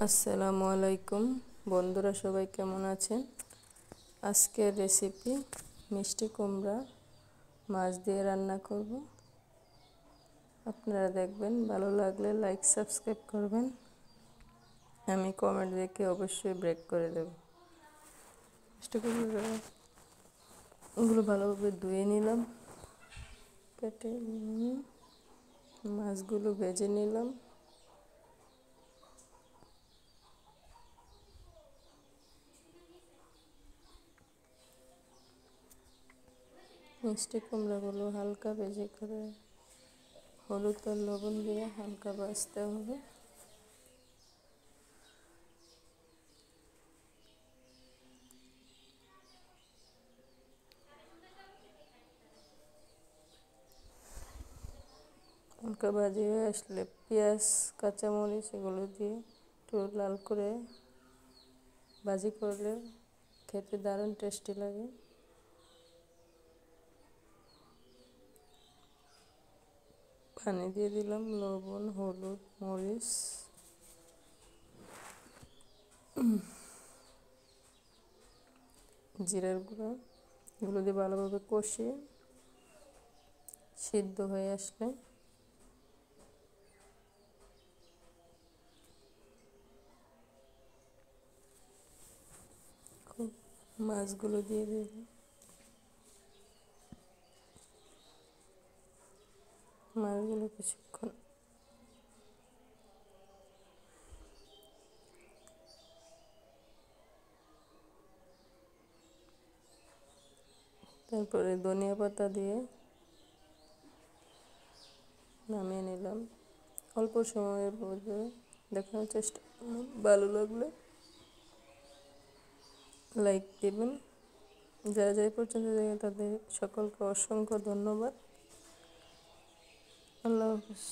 আসসালামু আলাইকুম বন্ধুরা, সবাই কেমন আছেন? আজকের রেসিপি মিষ্টি কুমড়া মাছ দিয়ে রান্না করব। আপনারা দেখবেন, ভালো লাগলে লাইক সাবস্ক্রাইব করবেন। আমি কমেন্ট দেখে অবশ্যই ব্রেক করে দেব। মিষ্টি কুমড়াগুলো ভালোভাবে ধুয়ে নিলাম, কেটে মাছগুলো ভেজে নিলাম। মিষ্টি কুমড়াগুলো হালকা ভেজে করে হলুদ আর লবণ দিয়ে হালকা ভাজতে হবে। হালকা ভাজি হয়ে আসলে পেঁয়াজ, কাঁচামরিচ এগুলো দিয়ে একটু লাল করে ভাজি করলে খেতে দারুণ টেস্টি লাগে। পানি দিয়ে দিলাম, লবণ, হলুদ, মরিচ, জিরার গুঁড়ো এগুলো দিয়ে ভালোভাবে কষিয়ে সিদ্ধ হয়ে আসলে খুব মাছগুলো দিয়ে দিলাম। মাছগুলো কিছুক্ষণ তারপরে ধনিয়া পাতা দিয়ে নামিয়ে নিলাম। অল্প সময়ের মধ্যে দেখানোর চেষ্টা করলাম। ভালো লাগলে লাইক দেবেন। যারা যাই পর্যন্ত দেখে তাদের সকলকে অসংখ্য ধন্যবাদ। আল্লাহ হাফিজ।